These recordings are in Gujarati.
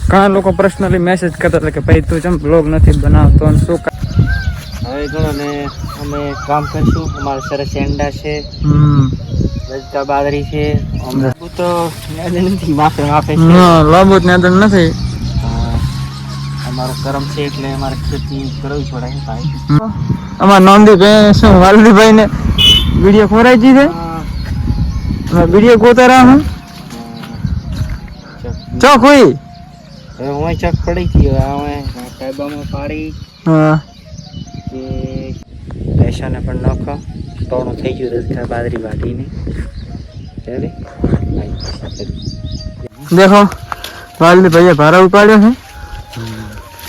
ઘણા લોકો પર્સનલી મેસેજ કરતા હતા કે ભાઈ તું જેમ બ્લોગ નથી બનાવતો અને શું હવે ઘણો ને અમે કામ કરશું. અમારા સરસ એંડા છે, રજકા બાદરી છે. હું તો નથી માફે છે લાંબુ જ નાદન નથી. અમારો કરમ છે એટલે અમારે ખેતી કરવી પડે ભાઈ. અમારા નોંધી શું વાલદીભાઈ ને વિડીયો ખોરાઈ છે. વિડીયો ગોતા રહ્યા હું ચોક હોય હવે હું ચક પડી ગયો. હવે કાયબામાં પાડી કે પૈસાને પણ નાખો. તોડું થઈ ગયું રજકા બાદરી વાટીને. દેખો વાલદીભાઈએ ભારા ઉપાડ્યો છે.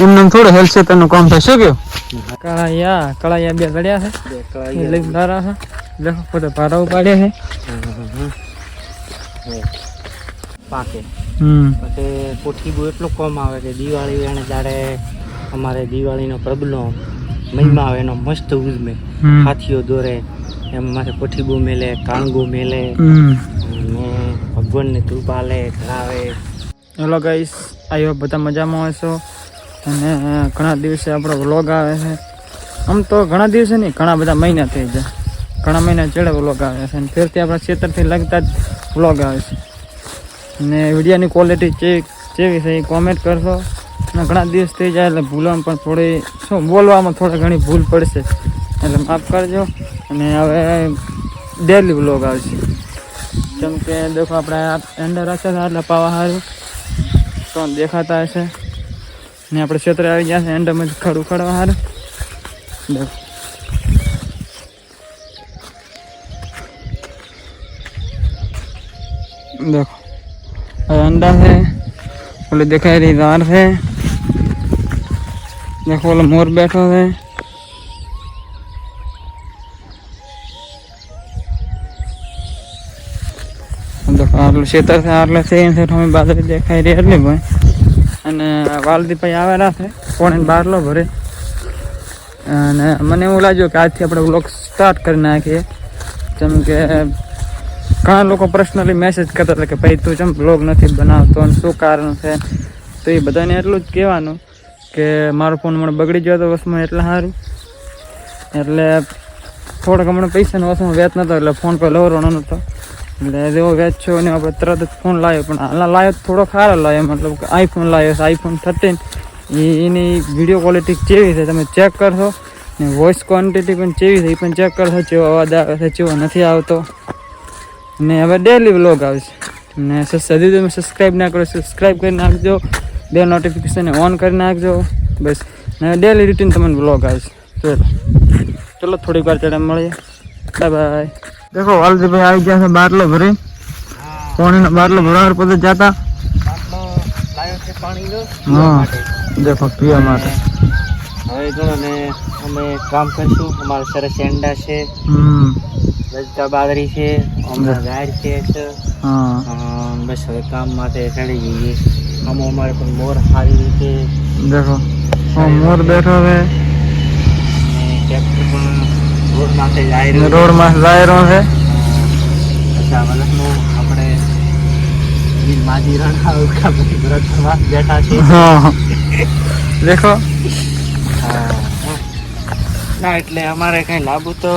એમને થોડો હેલ્થ ક્ષેત્રનું કામ થાય. શું કહ્યું? કળાયા બે ગળ્યા છે, લઈ ધારા છે. દેખો પોતે ભારા ઉપાડ્યા છે. પાકે પછી કોઠી બહુ એટલું કમ આવે કે દિવાળી એને જાડે અમારે દિવાળીનો પ્રબલો મહિમા આવે એનો મસ્ત ઉજમે. હાથીઓ દોરે એમ માથે કોઠી બહુ મેલે, કાણગું મેલે અને ભગવાનને કૃપા લે ધરાવે. હેલો ગાઈસ, આઈ હોપ બધા મજામાં હશો. અને ઘણા દિવસે આપણો વ્લોગ આવે છે. આમ તો ઘણા દિવસે નહીં, ઘણા બધા મહિના થઈ જાય. ઘણા મહિના ચડે વ્લોગ આવે છે અને ફેરથી આપણા ક્ષેત્રથી લગતા જ વ્લોગ આવે છે. અને વિડીયોની ક્વોલિટી કેવી છે એ કોમેન્ટ કરશો. અને ઘણા દિવસ થઈ જાય એટલે ભૂલવામાં પણ થોડી શું બોલવામાં થોડી ઘણી ભૂલ પડશે એટલે માફ કરજો. અને હવે ડેલી વ્લોગ આવશે. જેમ કે દેખો આપણે એન્ડર રાખ્યા હતા એટલે પાવા સારું તો દેખાતા હશે. ને આપણે ક્ષેત્રે આવી ગયા છે એન્ડરમાં ખડ ઉખાડવા સારું. દેખો अंडा है, बोले दिखाई रही दार है. देखो बोले मोर बैठो है. देखो आरलो क्षेत्र से आरले से हमें बादरी देखाई रही है भाई. અને વાલદીભાઈ આવેલા છે 12:30 ભરે. અને મને એવું લાગ્યું કે આજથી આપણે વ્લોગ સ્ટાર્ટ કરી નાખીએ. જેમ કે ઘણા લોકો પર્સનલી મેસેજ કરતા હતા કે ભાઈ તું જેમ બ્લોગ નથી બનાવતો અને શું કારણ છે. તો એ બધાને એટલું જ કહેવાનું કે મારો ફોન મને બગડી ગયો હતો વસમાં એટલે સારું. એટલે થોડાક હમણાં પૈસાનો વસમાં વેચ નહોતો એટલે ફોન પર લવરવાનો નહોતો. એટલે જેવો વેચ છો અને આપણે તરત જ ફોન લાવ્યો. પણ હાલના લાવ્યો થોડો સારો લાવ્યો, મતલબ કે આઈફોન લાવ્યો છે, iPhone 13. એની વિડીયો ક્વોલિટી કેવી છે તમે ચેક કરશો. ને વોઇસ ક્વોન્ટિટી પણ કેવી છે એ પણ ચેક કરશો. કેવો અવાજ આવે છે, કેવો નથી આવતો. ને હવે ડેલી વ્લોગ આવશે. ને હજી તમે સબસ્ક્રાઈબ ના કરો, સબસ્ક્રાઈબ કરી નાખજો. બે નોટિફિકેશન ઓન કરી નાખજો બસ. ને ડેલી રૂટીન તમને વ્લોગ આવશે. ચલો થોડીક વાર ચડે મળીએ. Bye bye. દેખો વાલદીભાઈ આવી ગયા છે બાટલો ભરી. પાણીનો બાટલો ભરવા પછી જતા હા દેખો પીવા માટે. હવે ઘણો ને અમે કામ કરશું. અમારા સરસ એંડા છે, રજકા બાદરી છે, હમણાં ગાય છે. બસ હવે કામ માટે ચડી જઈએ. આમાં અમારે પણ મોર સારી રીતે દેખો મોર બેઠો છે. ટ્રેક્ટર પણ રોડ માટે જાય છે. પછી આ વલખનું આપણે માજી રણા બેઠા છે. દેખો ના એટલે અમારે કઈ લાંબુ તો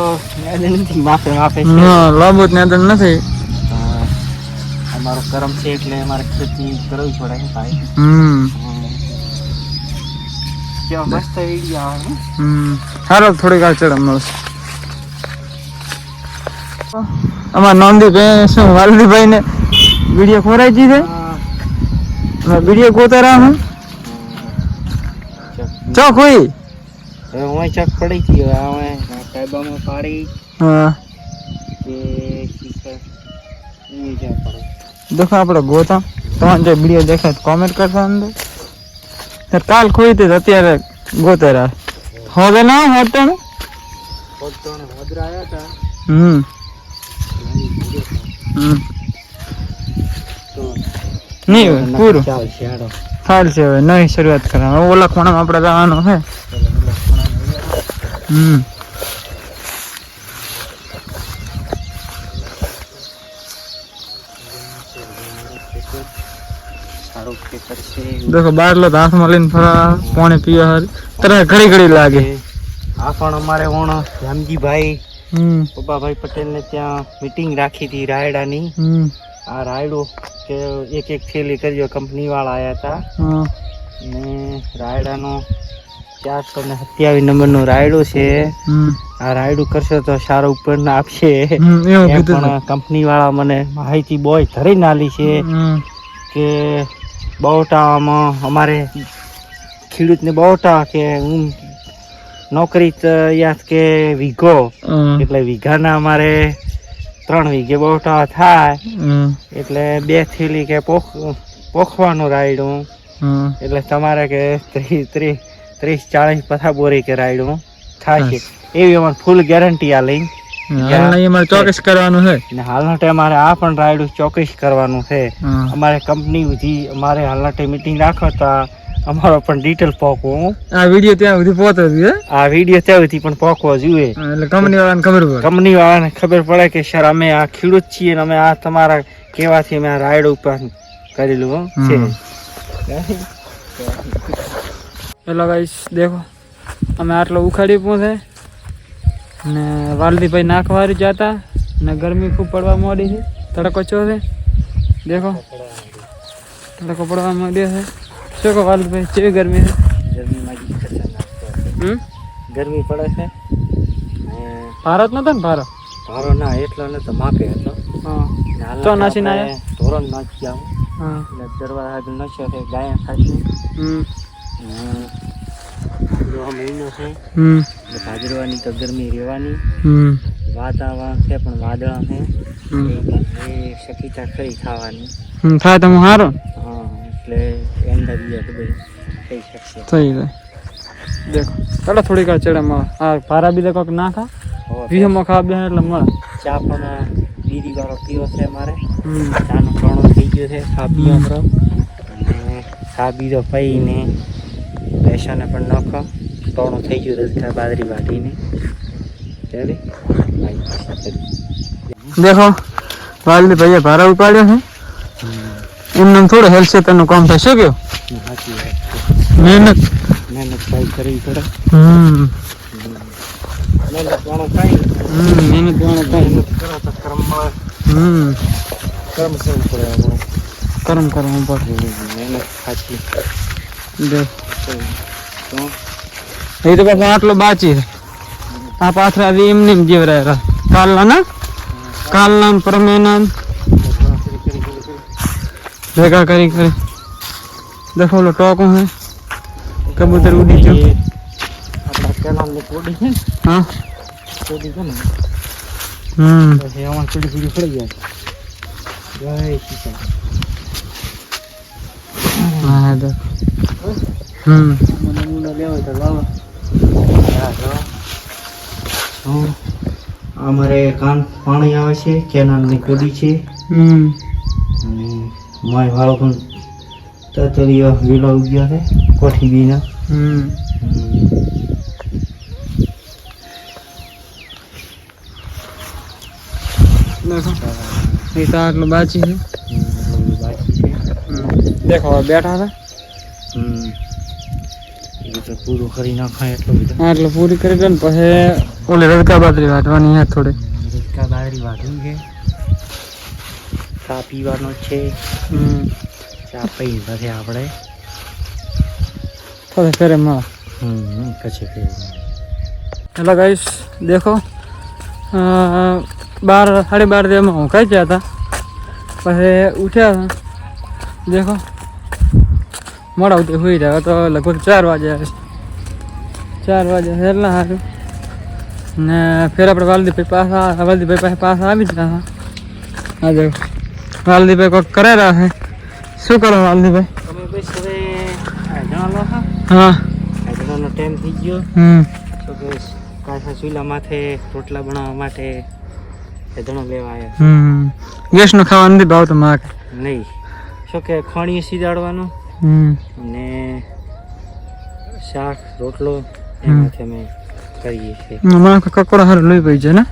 નથી, માફે છે. લાંબુ જ નાદન નથી. અમારો કરમ છે એટલે અમારે ખેતી કરવી પડે ભાઈ. કેવા મસ્ત વિડીયો આવે. સારો થોડીક વાર ચડે મળશે. અમારા નોંધી શું વાલદીભાઈ ને વિડીયો ખોરાઈ છે. વિડીયો ગોતા રહ્યા હું ચોક હોય હવે હું ચક પડી ગયો. હવે કાયબામાં પાડી કે દેખો આપણે ગોતા તમારે જે વિડીયો દેખાય કોમેન્ટ કરશો અંદર. કાલ ખોઈ હતી અત્યારે ગોતે રહ્યા હવે ના હોતો ને નહીં પૂરું હાલ છે. હવે નવી શરૂઆત કરવાની. ઓલા ખૂણામાં આપણે જવાનું છે. સારું ખેતર કરશે देखो बारलो तो हाथ में लઈને ફરા પાણી પીવા હારી તરત ઘડી ઘડી લાગે આ પણ અમારે ઓણ રામજીભાઈ પપ્પાભાઈ પટેલ ને ત્યાં મીટિંગ રાખી હતી રાયડાની આ રાયડો કે એક એક થેલી કર્યો કંપની વાળા આયા હતા ને રાયડાનો 427 નંબરનો રાયડો છે આ રાયડું કરશો તો સારો ઉપર ના આપશે પણ કંપની વાળા મને માહિતી બોય ધરી નાલી છે કે બહુટામાં અમારે ખેડૂતને બહુટા કે હું નોકરી યાદ કે વીઘો એટલે વીઘાના અમારે 3 વીઘે બહુટા થાય એટલે 2 થેલી કે પોખવાનું રાયડું એટલે તમારે કે 30-40 પથા બોરી કે રાયડું થાય છે એવી અમારે ફૂલ ગેરંટી આ લઈ અમારે ચોક્કસ કરવાનું છે ને હાલના ટાઈમ અમારે આ પણ રાયડું ચોક્કસ કરવાનું છે અમારે કંપની સુધી અમારે હાલના ટાઈમ મીટિંગ રાખતા અમારો પણ ડિટેલ પોકવો આ વિડિયો ત્યાં સુધી પહોંચે છે આ વિડિયો ત્યાં સુધી પણ પોકવો જોઈએ એટલે કંપની વાળાને ખબર પડે કે સર અમે આ ખેડૂત છીએ ને અમે આ તમારા કેવાથી અમે આ રાયડું ઉપર કરેલું છે હેલો ગાઈસ દેખો અમે આટલો ઉખાડી પહોંચે ને વાલદીભાઈ નાખવારી જતા ને ગરમી ખૂબ પડવા માંડી છે તડકો ચો છે દેખો તડકો પડવા માંડ્યો છે શું કહો વાલદીભાઈ કેવી ગરમી છે ગરમી પડે છે ભારત નતો ને ભારત ભારો ના એટલો ને તો માપે હતો તો નાસી ના ધોરણ નાખી જાવ એટલે દરવાજા નશ્યો છે ગાયા ખાસી મહિનો છે ભાદરવાની તો ગરમી રહેવાની વાતાવરણ છે પણ વાદળા છે એ શક્યતા ખરી થવાની થાય તો સારો હા એટલે એંડા બીજા બધું થઈ શકશે થઈ જાય દેખો ચાલો થોડીક વાર ચડે મળે આ ભારા બીજા કોઈક ના ખા વીહમાં ખા બે એટલે મળે ચા પણ બીજી વાળો પીવો છે મારે ચાનો ઘણો થઈ ગયો છે ખા પીવો અને ખા બીજો પીને પૈસાને પણ નાખો ટોણું થઈ ગયું રસકા બાજરી વાટીને દેખો વાલદી ભાઈએ ભારા ઉપાડ્યો છે એમને થોડું હેલ્થ ક્ષેત્રનું કામ થાય શું કેવું મહેનત ભાઈ કરવી પડે મહેનત વાળો કરો તો કર્મ મળે કર્મ કરવું પડે કર્મ કરવું પડે મહેનત સાચી એ તો પાછું આટલો બાચી આ પાથરા એમને જેવરાય કાલના પરમેના ભેગા કરી દેખો ઓલો ટોકો હે કબૂતર ઉડી ગયો આપણા કેનાલની કોડી છે હા કોડી છે ને પછી આમાં પીડી પડી જાય જય સીતા હા દેખો નમૂનો લેવો તો લાવો અમારે કાન પાણી આવે છે કેનાલની કોડી છે અને માય વાળો પણ તતરીઓ વેલો ઉગ્યો છે કોઠી બીના એ તો આટલું બાચી છે દેખો બેઠા હતા પૂરું કરી નાખાય એટલું બધું આટલું પૂરી કરી દે ને પછી ઓલી રડકા બાજરી વાટવાની હે થોડી રડકા બાજરી વાટવી છે ચા પીવાનો છે ચા પી પછી આપણે થોડે ફેરે માં પછી હેલો ગાઈસ દેખો 12:30 દેમાં હું ખાઈ ગયા હતા પછી ઉઠ્યા હતા દેખો મોડા ઉઠી સુઈ જાય તો લગભગ 4 વાગે આવે 4 વાગે એટલા સારું ને ફેર આપણે વાલદીભાઈ પાસે પાછા આવી જ રહ્યા હા દેખો વાલદીભાઈ કોઈક કરે રહ્યા છે શું કરો વાલદીભાઈ તમે બસ હવે આધણા લો હા આધણાનો ટાઈમ થઈ ગયો તો બસ કાચા ચૂલા માથે રોટલા બનાવવા માટે આધણો લેવા આવ્યા ગેસનો ખાવા નથી ભાવતો મારે નહીં શું કે ખોણીએ સીજાડવાનું અને શાક રોટલો એમાંથી અમે કરીએ છીએ મને કકોડા હારું લઈ પડી છે ને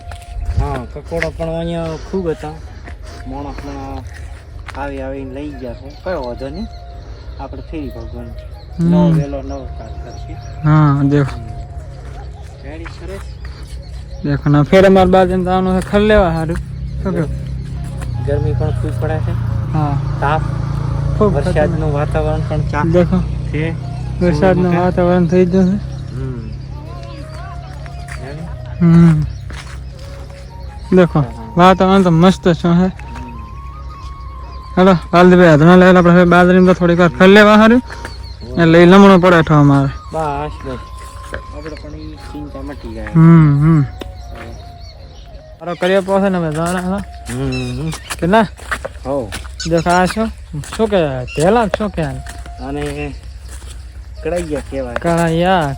હા કકોડા પણ અહીંયા ખૂબ હતા માણસ આવીને લઈ ગયા છે કયો વાંધો નહીં આપણે ફેરી ભગવાન हम्म। નવો વેલો નવો કાઢ કરશે हाँ देखो રેડી સરસ देखो ना फिर हमारे बाद में दानो से खल लेवा हारू ओके ગરમી પણ ખૂબ પડે છે हाँ તાપ खूब વરસાદનું વાતાવરણ પણ ચાલે देखो છે वरसाद નું વાતાવરણ થઈ ગયું છે રેડી? देखो वातावरण तो मस्त है हेलो वालदी भाई हाथ में ले આપણે બાજરી માં થોડીક વાર ખલ લેવા હારું એટલે ઈ લમણો પડે ઠો અમારે બસ બસ આપણે પણ ઈ ચિંતા મટી જાય મારો કર્યો પોસે ને ભાઈ જાણા કે ના હો દેખા છો શું કે તેલા શું કે અને કડાઈયા કહેવાય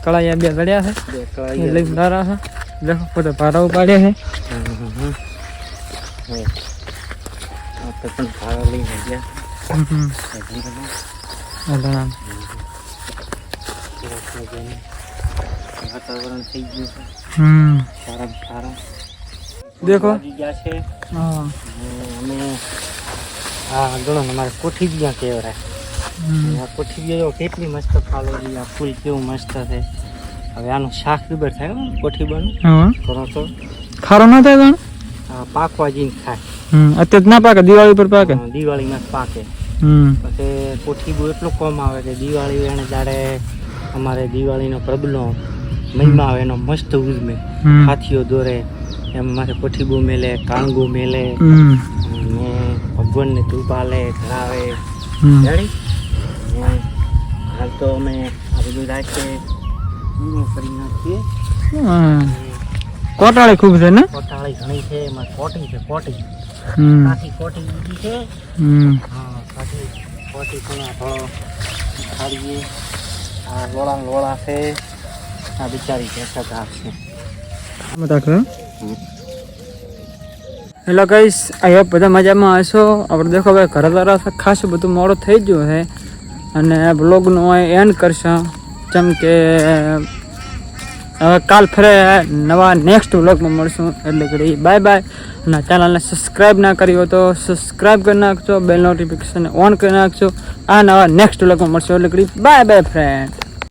કળાયા બે ગળ્યા છે બે એ કડાઈયા લઈ દારા છે દેખો પોતે પારા ઉપાડ્યા છે આપણે પણ ભાડા લઈને ગયા વાતાવરણ થઈ ગયું છે સારા સારા દેખો વાગી ગયા છે હા અને આ ગણો ને મારે કોઠી ગયા કહેવાય આ કોઠી ગયો કેટલી મસ્ત ફાલેલી આ ફૂલ કેવું મસ્ત છે હવે આનું શાક ખબર થાય હો, કોઠી બનું હા કરો તો ખારો ના થાય પણ આ પાકવા જઈને ખાય અત્યારે ના પાકે દિવાળી પર પાકે દિવાળીમાં જ પાકે પછી કોઠી બહુ એટલો કમ આવે કે દિવાળી એને જાડે અમારે દિવાળીનો પ્રબલો મહિમા આવે એનો મસ્ત ઉજમે હાથીઓ દોરે એમ મારે કોઠી બહુ મેલે કાણગો મેલે અને ભગવાનને ધૂપ આલે ધરાવે રેડી હાલ તો અમે આ બધું રાખીએ પૂરું કરી નાખીએ કોટાળી ખૂબ છે ને કોટાળી ઘણી છે એમાં કોટી છે કોટી કાઠી કોટી બીજી છે હા કાઠી કોટી પણ આ થોડો ખાડીએ આ લોળા છે આ બિચારી ભેંસા ઘાસ છે હેલો ગાઈસ આઈ હોપ બધા મજામાં હશો આપણે દેખો ભાઈ ઘરે તરફ ખાસું બધું મોડું થઈ ગયું છે અને બ્લોગનું એન્ડ કરશું જેમ કે હવે કાલ ફરે નવા નેક્સ્ટ વ્લોગમાં મળશું એટલે કે બાય બાય અને ચેનલને સબસ્ક્રાઈબ ના કરી હોય તો સબસ્ક્રાઈબ કરી નાખજો બેલ નોટિફિકેશન ઓન કરી નાખજો આ નવા નેક્સ્ટ વ્લોગમાં મળશું એટલે કે બાય બાય ફ્રેન્ડ